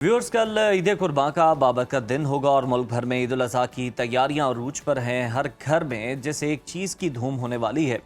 Viewers, कल ईद कुर्बान का बाबरकत दिन होगा और मुल्क भर में ईद उल अज़हा की तैयारियां अरूज पर हैं। हर घर में जिस एक चीज़ की धूम होने वाली है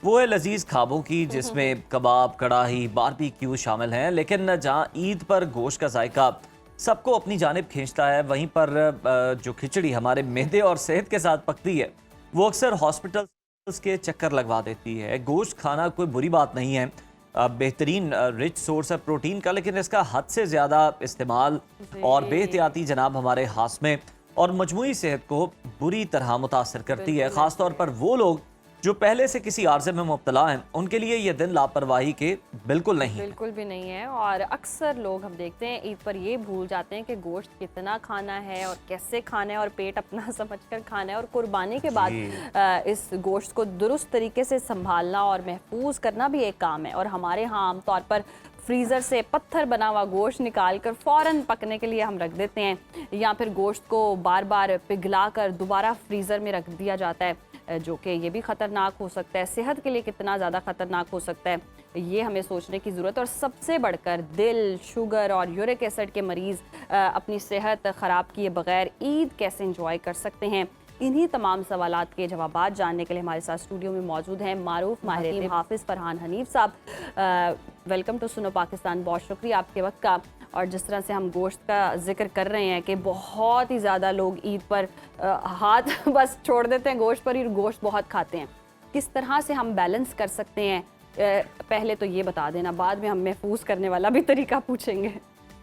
वो है लजीज खाबों की, जिसमें कबाब, कढ़ाई, बारबेक्यू शामिल हैं। लेकिन जहां ईद पर गोश्त का जायका सबको अपनी जानिब खींचता है, वहीं पर जो खिचड़ी हमारे मैदे और सेहत के साथ पकती है वो अक्सर हॉस्पिटल्स के चक्कर लगवा देती है। गोश्त खाना कोई बुरी बात नहीं है, बेहतरीन रिच सोर्स है प्रोटीन का, लेकिन इसका हद से ज़्यादा इस्तेमाल और बेहतियाती जनाब हमारे हासमे और मजमूई सेहत को बुरी तरह मुतासर करती है। ख़ासतौर पर वो लोग जो पहले से किसी आर्जे में मुब्तला हैं, उनके लिए ये दिन लापरवाही के बिल्कुल नहीं है। बिल्कुल भी नहीं है। और अक्सर लोग हम देखते हैं ईद पर ये भूल जाते हैं कि गोश्त कितना खाना है और कैसे खाना है और पेट अपना समझकर खाना है। और कुर्बानी के बाद इस गोश्त को दुरुस्त तरीके से संभालना और महफूज करना भी एक काम है। और हमारे यहाँ आमतौर पर फ्रीज़र से पत्थर बना हुआ गोश्त निकाल कर फ़ौरन पकने के लिए हम रख देते हैं, या फिर गोश्त को बार बार पिघला कर दोबारा फ्रीज़र में रख दिया जाता है, जो कि ये भी ख़तरनाक हो सकता है। सेहत के लिए कितना ज़्यादा ख़तरनाक हो सकता है, ये हमें सोचने की ज़रूरत है। और सबसे बढ़कर दिल, शुगर और यूरिक एसिड के मरीज़ अपनी सेहत ख़राब किए बगैर ईद कैसे इंजॉय कर सकते हैं, इन्हीं तमाम सवालात के जवाबात जानने के लिए हमारे साथ स्टूडियो में मौजूद हैं मारूफ माहिर हाफिज़ फरहान हनीफ साहब। वेलकम टू सुनो पाकिस्तान। बहुत शुक्रिया आपके वक्त का। और जिस तरह से हम गोश्त का जिक्र कर रहे हैं कि बहुत ही ज़्यादा लोग ईद पर हाथ बस छोड़ देते हैं गोश्त पर ही, गोश्त बहुत खाते हैं। किस तरह से हम बैलेंस कर सकते हैं, पहले तो ये बता देना, बाद में हम महफूज करने वाला भी तरीका पूछेंगे।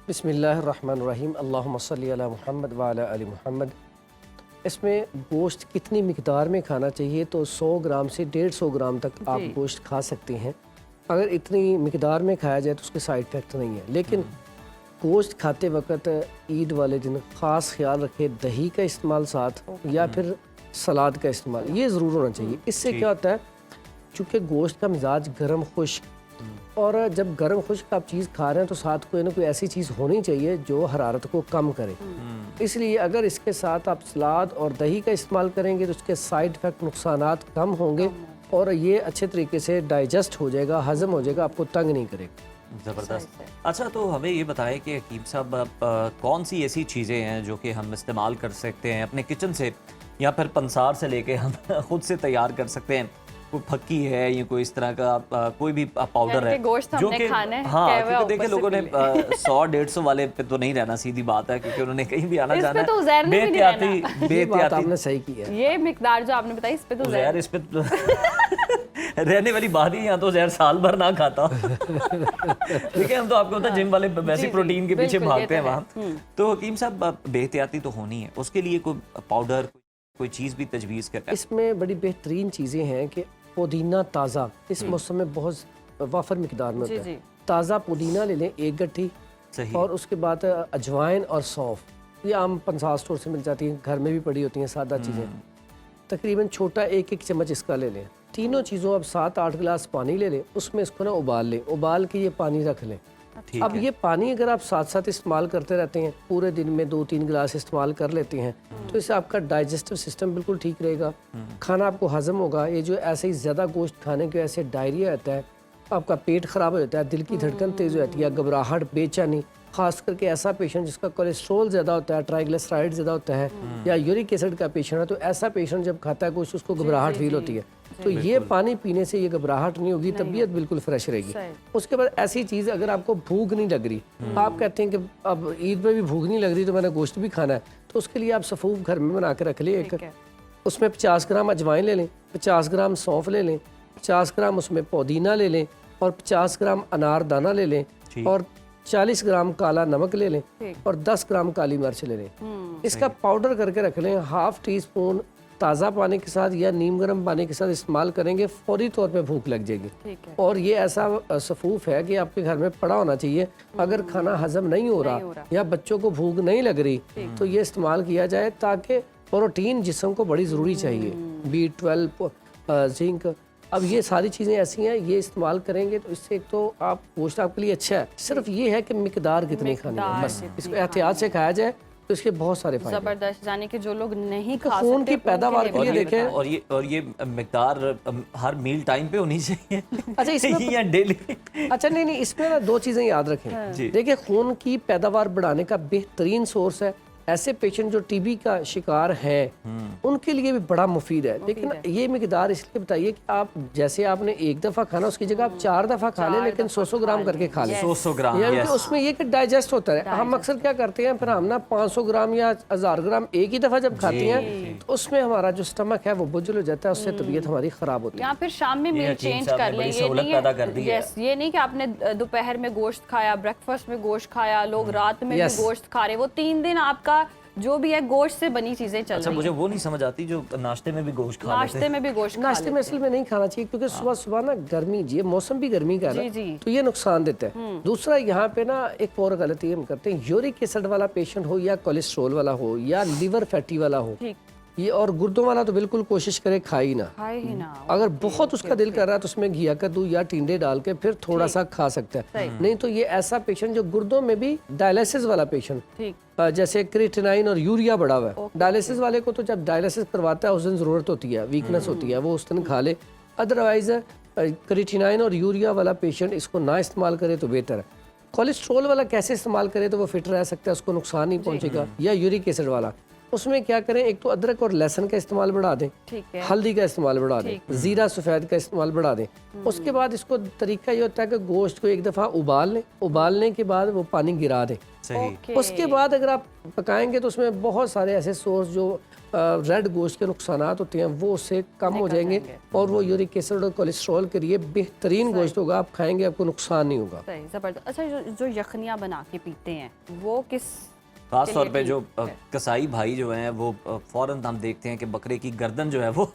बिस्मिल्लाहिर्रहमानिर्रहीम, अल्लाहुम्मा सल्ली अला मुहम्मद व अला आलि मुहम्मद। इसमें गोश्त कितनी मिकदार में खाना चाहिए, तो 100 ग्राम से 150 ग्राम तक आप गोश्त खा सकते हैं। अगर इतनी मिकदार में खाया जाए तो उसके साइड इफ़ेक्ट नहीं है। लेकिन गोश्त खाते वक्त ईद वाले दिन ख़ास ख्याल रखें दही का इस्तेमाल साथ या फिर सलाद का इस्तेमाल ये ज़रूर होना चाहिए। इससे क्या होता है, चूँकि गोश्त का मिजाज गर्म खुश्क, और जब गर्म खुश्क आप चीज़ खा रहे हैं तो साथ कोई ना कोई ऐसी चीज़ होनी चाहिए जो हरारत को कम करे। इसलिए अगर इसके साथ आप सलाद और दही का इस्तेमाल करेंगे तो उसके साइड इफ़ेक्ट, नुकसानात कम होंगे और ये अच्छे तरीके से डाइजेस्ट हो जाएगा, हज़म हो जाएगा, आपको तंग नहीं करेगा। ज़बरदस्त। अच्छा, तो हमें ये बताएं कि हकीम साहब, कौन सी ऐसी चीज़ें हैं जो कि हम इस्तेमाल कर सकते हैं अपने किचन से, या फिर पंसार से लेके हम खुद से तैयार कर सकते हैं? कोई फक्की है या कोई इस तरह का कोई भी पाउडर है जो कि, हाँ, क्योंकि देखिए लोगों ने 100-150 वाले पे तो नहीं रहना, सीधी बात है, क्योंकि उन्होंने कहीं भी आना जाना तो है। बेहतियाती आपने सही किया, ये मिकदार जो आपने बताई, इस पे तो ज़हर, इस पे तो रहने वाली बात ही, यहाँ तो ज़हर साल भर ना खाता। ठीक है, हम तो आपको पता जिम वाले वैसे प्रोटीन के पीछे भागते हैं वहाँ। तो हकीम साहब, बेहतियाती तो होनी है, उसके लिए कोई पाउडर, कोई चीज़ भी तजवीज़ करते हैं? इसमें बड़ी बेहतरीन चीज़ें हैं कि पुदीना ताज़ा इस मौसम में बहुत वाफर मिकदार में होता है। ताज़ा पुदीना ले लें 1 गट्ठी, और उसके बाद अजवाइन और सौंफ, ये आम पंसार स्टोर से मिल जाती हैं, घर में भी पड़ी होती हैं सादा चीज़ें। तकरीबन छोटा 1-1 चम्मच इसका ले लें। तीनों चीज़ों अब 7-8 गिलास पानी ले लें, उसमें इसको ना उबाल लें, उबाल के ये पानी रख लें। अब ये पानी अगर आप साथ साथ इस्तेमाल करते रहते हैं, पूरे दिन में 2-3 गिलास इस्तेमाल कर लेते हैं, तो इससे आपका डाइजेस्टिव सिस्टम बिल्कुल ठीक रहेगा, खाना आपको हजम होगा। ये जो ऐसे ही ज़्यादा गोश्त खाने की वजह से डायरिया आता है, आपका पेट ख़राब हो जाता है, दिल की धड़कन तेज़ हो जाती है, घबराहट, बेचैनी, खास करके ऐसा पेशेंट जिसका कोलेस्ट्रॉल ज़्यादा होता है, ट्राइग्लिसराइड ज़्यादा होता है, या यूरिक एसिड का पेशेंट है, तो ऐसा पेशेंट जब खाता है कुछ, उसको घबराहट फील होती है। तो ये पानी पीने से ये घबराहट नहीं होगी, तबीयत बिल्कुल फ्रेश रहेगी। उसके बाद ऐसी चीज़, अगर आपको भूख नहीं लग रही, आप कहते हैं कि अब ईद में भी भूख नहीं लग रही तो मैंने गोश्त भी खाना है, तो उसके लिए आप सफ़ूफ घर में बना के रख लें। एक उसमें 50 ग्राम अजवाइन ले लें, 50 ग्राम सौंफ ले लें, 50 ग्राम उसमें पुदीना ले लें, और 50 ग्राम अनारदाना ले लें, और 40 ग्राम काला नमक ले लें, और 10 ग्राम काली मिर्च ले लें। इसका पाउडर करके रख लें। 1/2 टीस्पून ताज़ा पानी के साथ या नीम गर्म पानी के साथ इस्तेमाल करेंगे, फौरी तौर पे भूख लग जाएगी। और ये ऐसा सफ़ूफ है कि आपके घर में पड़ा होना चाहिए। अगर खाना हजम नहीं हो रहा या बच्चों को भूख नहीं लग रही, तो ये इस्तेमाल किया जाए, ताकि प्रोटीन जिस्म को बड़ी ज़रूरी चाहिए, B12, जिंक। अब ये सारी चीज़ें ऐसी हैं, ये इस्तेमाल करेंगे तो इससे एक तो आप गोश्त आपके लिए अच्छा है, सिर्फ ये है कि मिकदार कितनी खानी है, बस इसको एहतियात से खाया जाए तो इसके बहुत सारे फायदे हैं। जबरदस्त, यानी कि जो लोग नहीं तो खा खून सकते की पैदावार के लिए और ये देखें। और ये मिकदार हर मील टाइम पे होनी चाहिए अच्छा इसमें या डेली? अच्छा नहीं नहीं, इसमें ना दो चीजें याद रखें। देखिए खून की पैदावार बढ़ाने का बेहतरीन सोर्स है। ऐसे पेशेंट जो टीबी का शिकार हैं उनके लिए भी बड़ा मुफीद है। लेकिन ये मिकदार इसलिए बताइए कि आप जैसे आपने एक दफ़ा खाना उसकी जगह आप 4 दफ़ा खा लें, लेकिन 100 ग्राम करके खा लें। 100 ग्राम, यानी कि उसमें ये कि डाइजेस्ट होता है। हम अक्सर क्या करते हैं, फिर हम ना 500 ग्राम या 1000 ग्राम एक ही दफ़ा जब खाते हैं तो उसमें हमारा जो स्टमक है वो बुझल हो जाता है, उससे तबीयत हमारी ख़राब होती है। या फिर शाम में मील चेंज कर लें। ये नहीं कि आपने दोपहर में गोश्त खाया, ब्रेकफास्ट में गोश्त खाया, लोग रात में भी गोश्त खा रहे, वो 3 दिन आपका जो भी है गोश्त से बनी चीजें चल रही हैं। मुझे वो नहीं समझ आती जो नाश्ते में भी गोश्त खा लेते हैं। नाश्ते में भी गोश्त नाश्ते में असल में नहीं खाना चाहिए, क्योंकि सुबह सुबह ना गर्मी, ये मौसम भी गर्मी का है ना, तो ये नुकसान देता है। दूसरा यहाँ पे ना एक और गलती हम करते हैं, यूरिक एसिड वाला पेशेंट हो या कोलेस्ट्रोल वाला हो या लिवर फैटी वाला हो, ये और गुर्दों वाला तो बिल्कुल कोशिश करे खाए ही ना। अगर बहुत उसका दिल कर रहा है तो उसमें घिया कद्दू या टिंडे डाल के फिर थोड़ा सा खा सकता है। नहीं तो ये ऐसा पेशेंट जो गुर्दों में भी डायलिसिस वाला पेशेंट, जैसे क्रिएटिनाइन और यूरिया बढ़ा हुआ है, डायलिसिस वाले को तो जब डायलिसिस करवाता है उस दिन जरूरत होती है, वीकनेस होती है, वो उस दिन खा ले। अदरवाइज क्रिएटिनाइन और यूरिया वाला पेशेंट इसको ना इस्तेमाल करे तो बेहतर है। कोलेस्ट्रोल वाला कैसे इस्तेमाल करे तो वो फिट रह सकता है, उसको नुकसान नहीं पहुंचेगा। या यूरिक एसिड वाला, उसमें क्या करें, एक तो अदरक और लहसुन का इस्तेमाल बढ़ा दें, हल्दी का इस्तेमाल बढ़ा दें, जीरा सफ़ेद का इस्तेमाल बढ़ा दें। उसके बाद इसको तरीका ये होता है कि गोश्त को एक दफ़ा उबाल लें, उबालने के बाद वो पानी गिरा दें। उसके बाद अगर आप पकाएंगे तो उसमें बहुत सारे ऐसे सोर्स जो रेड गोश्त के नुकसानात होते हैं वो उससे कम हो जाएंगे, और वो यूरिक एसिड और कोलेस्ट्रॉल के लिए बेहतरीन गोश्त होगा। आप खाएंगे आपको नुकसान नहीं होगा। जबरदस्त। अच्छा जो यखनियाँ बना के पीते हैं वो किस खास तौर पे जो कसाई भाई जो हैं वो फौरन हम देखते हैं कि बकरे की गर्दन जो है वो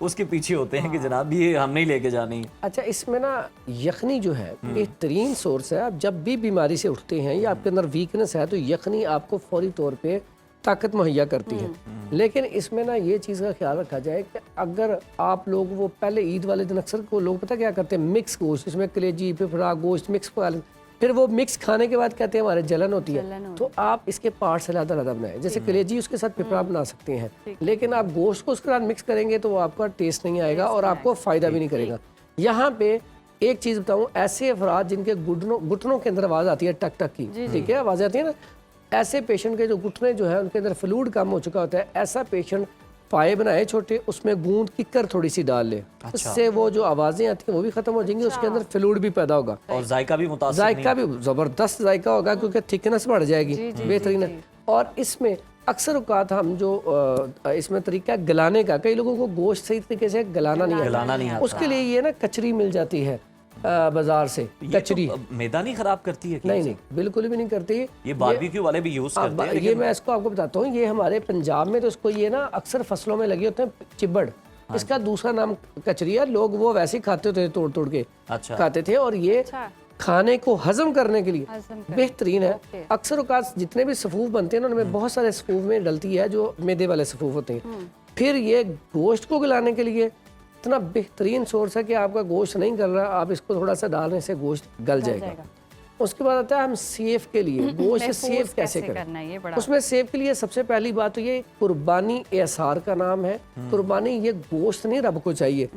उसके पीछे होते हैं कि जनाब ये हम नहीं लेके जानी। अच्छा इसमें ना यखनी जो है बेहतरीन सोर्स है। आप जब भी बीमारी से उठते हैं या आपके अंदर वीकनेस है तो यखनी आपको फौरी तौर पे ताकत मुहैया करती है। लेकिन इसमें ना ये चीज़ का ख्याल रखा जाए कि अगर आप लोग वो पहले ईद वाले दिन अक्सर को लोग पता क्या करते हैं, मिक्स गोश्त, इसमें कलेजी फिफड़ा गोश्त मिक्स पका लेते, फिर वो मिक्स खाने के बाद कहते हैं हमारे जलन होती है। तो आप इसके पार्ट्स अलग अलग बनाएं, जैसे कलेजी उसके साथ पिपरा बना सकते हैं, लेकिन आप गोश्त को उसके साथ मिक्स करेंगे तो वो आपका टेस्ट नहीं आएगा और आपको फ़ायदा भी नहीं करेगा। यहाँ पे एक चीज़ बताऊँ, ऐसे अफराद जिनके घुटनों के अंदर आवाज़ आती है टक टक की, ठीक है, आवाज़ आती है ना, ऐसे पेशेंट के जो घुटने जो है उनके अंदर फ्लूइड कम हो चुका होता है, ऐसा पेशेंट पाए बनाए छोटे, उसमें गूंद किकर थोड़ी सी डाल ले, उससे वो जो आवाजें आती हैं वो भी खत्म हो जाएंगी, उसके अंदर फ्लूइड भी पैदा होगा और जायका भी मुतासिर जायका भी जबरदस्त जायका होगा, क्योंकि थिकनेस बढ़ जाएगी, बेहतरीन है। और इसमें अक्सर औकात हम जो इसमें तरीका गलाने का, कई लोगों को गोश्त सही तरीके से गलाना नहीं आता, उसके लिए ये ना कचरी मिल जाती है बाजार से। कचरी तो मैदा नहीं खराब करती है? नहीं बिल्कुल भी नहीं करती। ये बारबेक्यू वाले भी यूज करते हैं। ये मैं इसको आपको बताता हूँ, ये हमारे पंजाब में तो इसको ये ना अक्सर फसलों में लगे होते हैं चिब्बड़, इसका दूसरा नाम कचरी है। लोग वो वैसे ही खाते होते तोड़ तोड़ के खाते थे, और ये खाने को हजम करने के लिए बेहतरीन है। अक्सर औकात जितने भी सफूफ बनते हैं उनमें बहुत सारे सफूफ में डलती है जो मैदे वाले सफूफ होते हैं। फिर ये गोश्त को गलाने के लिए इतना बेहतरीन सोर्स है कि आपका गोश्त नहीं गल रहा, आप इसको थोड़ा सा डालने से गोश्त गल जाएगा। उसके बाद आता है हम सेफ के लिए गोश्त सेफ कैसे करें। उसमें सेफ के लिए सबसे पहली बात तो ये कुर्बानी एसार का नाम है। कुर्बानी ये गोश्त नहीं रब को चाहिए,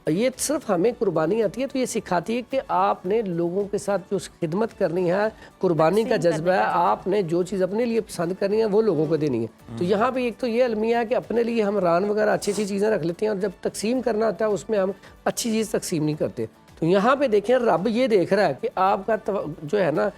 ये सिर्फ हमें कुर्बानी आती है तो ये सिखाती है कि आपने लोगों के साथ जो खिदमत करनी है, कुर्बानी का जज्बा है, आपने जो चीज़ अपने लिए पसंद करनी है वो लोगों को देनी है। तो यहाँ पे एक तो ये अलमिया है कि अपने लिए हम रान वगैरह अच्छी अच्छी चीज़ें रख लेते हैं, और जब तकसीम करना होता है उसमें हम अच्छी चीज़ तकसीम नहीं करते। तो यहाँ पे देखें रब ये देख रहा है कि आपका जो है ना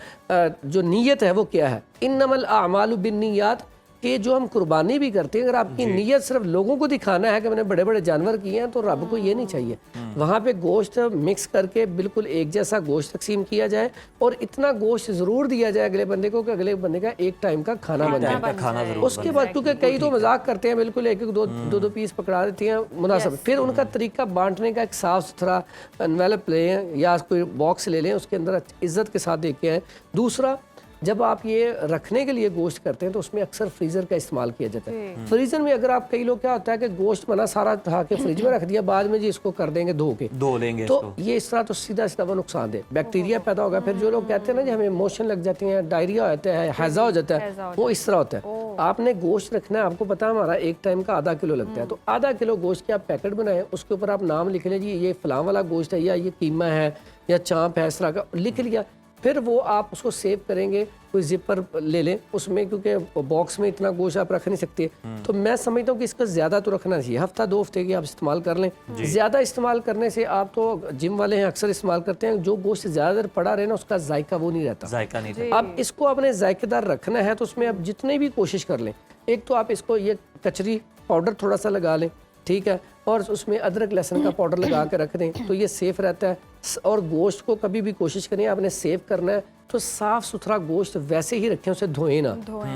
जो नीयत है वो क्या है। इन्नमल आमालु बिन्नियात, कि जो हम कुर्बानी भी करते हैं अगर आपकी नीयत सिर्फ लोगों को दिखाना है कि मैंने बड़े बड़े जानवर किए हैं तो रब को ये नहीं चाहिए। वहाँ पे गोश्त मिक्स करके बिल्कुल एक जैसा गोश्त तकसीम किया जाए, और इतना गोश्त ज़रूर दिया जाए अगले बंदे को कि अगले बंदे का एक टाइम का खाना बन जाए। उसके बाद क्योंकि कई तो मजाक करते हैं, बिल्कुल एक एक दो पीस पकड़ा देते हैं मुनासिब, फिर उनका तरीका बांटने का एक साफ सुथरा एनवेलप लें या कोई बॉक्स ले लें, उसके अंदर इज्जत के साथ दे के आएँ। दूसरा जब आप ये रखने के लिए गोश्त करते हैं तो उसमें अक्सर फ्रीज़र का इस्तेमाल किया जाता है। फ्रीज़र में अगर आप, कई लोग क्या होता है कि गोश्त बना सारा उठा के फ्रिज में रख दिया, बाद में जी इसको कर देंगे धो लेंगे, तो ये इस तरह तो सीधा सीधा वो नुकसान दे, बैक्टीरिया पैदा होगा। फिर जो लोग कहते हैं ना जी हमें मोशन लग जाती है, डायरिया होता है, हैजा हो जाता है, वो इस तरह होता है। आपने गोश्त रखना है, आपको पता है हमारा एक टाइम का आधा किलो लगता है, तो आधा किलो गोश्त के आप पैकेट बनाएं, उसके ऊपर आप नाम लिख लें जी ये फलां वाला गोश्त है, या ये कीमा है, या चाँप है, इस तरह का लिख लिया। फिर वो आप उसको सेव करेंगे, कोई जिपर ले लें उसमें, क्योंकि बॉक्स में इतना गोश्त आप रख नहीं सकते। तो मैं समझता हूँ कि इसका ज़्यादा तो रखना चाहिए, हफ्ता 2 हफ्ते की आप इस्तेमाल कर लें। ज़्यादा इस्तेमाल करने से, आप तो जिम वाले हैं अक्सर इस्तेमाल करते हैं, जो गोश्त ज़्यादा देर पड़ा रहे ना उसका जायका वो नहीं रहता। अब इसको आपने जायकेदार रखना है तो उसमें आप जितने भी कोशिश कर लें, एक तो आप इसको ये कचरी पाउडर थोड़ा सा लगा लें, ठीक है, और उसमें अदरक लहसुन का पाउडर लगा के रख दें तो ये सेफ रहता है। और गोश्त को कभी भी कोशिश करें आपने सेव करना है तो साफ सुथरा गोश्त वैसे ही रखें, उसे धोएं ना।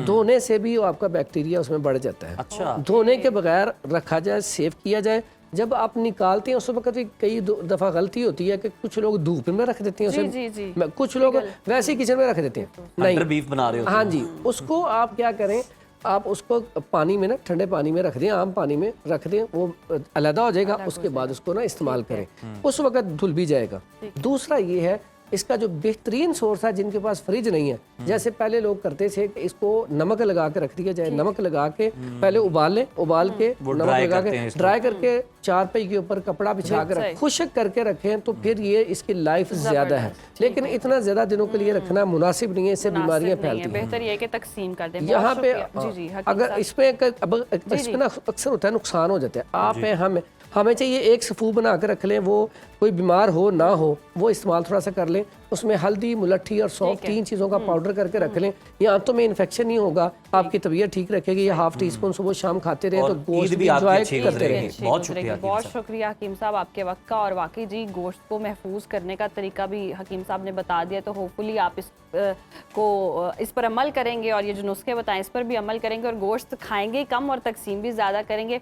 धोने से भी आपका बैक्टीरिया उसमें बढ़ जाता है। अच्छा, धोने के बगैर रखा जाए, सेव किया जाए। जब आप निकालते हैं उस वक्त भी कई दफ़ा गलती होती है कि कुछ लोग धूप में रख देते हैं उसे, कुछ लोग वैसे ही किचन में रख देते हैं। नहीं, बीफ बना रहे हो, हाँ जी, उसको आप क्या करें, आप उसको पानी में ना, ठंडे पानी में रख दें, आम पानी में रख दें, वो अलग हो जाएगा। उसके बाद उसको ना इस्तेमाल करें, उस वक्त धुल भी जाएगा। दूसरा ये है, इसका जो बेहतरीन सोर्स है, जिनके पास फ्रिज नहीं है, जैसे पहले लोग करते थे कि इसको नमक लगा के रख दिया जाए, नमक लगा के पहले उबाल लें, उबाल के नमक लगा के ड्राई करके चारपाई के ऊपर कपड़ा बिछा कर खुश्क करके रखें, तो फिर ये इसकी लाइफ ज्यादा है। लेकिन इतना ज्यादा दिनों के लिए रखना मुनासिब नहीं है, इससे बीमारियां फैलती हैं। बेहतर ये कि तकसीम कर दें। यहाँ पे अगर इसमें ना अक्सर होता है नुकसान हो जाता है। आप हैं, हमें चाहिए एक सफ़ू बना कर रख लें, वो कोई बीमार हो ना हो वो इस्तेमाल थोड़ा सा कर लें। उसमें हल्दी, मुलट्ठी और सौंफ 3 चीज़ों का पाउडर करके रख लें। ये आंतों में इन्फेक्शन नहीं होगा, आपकी तबीयत ठीक रखेगी। ये हाफ टी स्पून सुबह शाम खाते रहे तो गोश्त भी एंजॉय करते रहें। बहुत शुक्रिया हकीम साहब आपके वक्त का। और वाकई जी गोश्त को महफूज करने का तरीका भी हकीम साहब ने बता दिया, तो होपफुली आप इस पर अमल करेंगे और ये जो नुस्खे बताएं इस पर भी अमल करेंगे और गोश्त खाएंगे कम और तकसीम भी ज़्यादा करेंगे।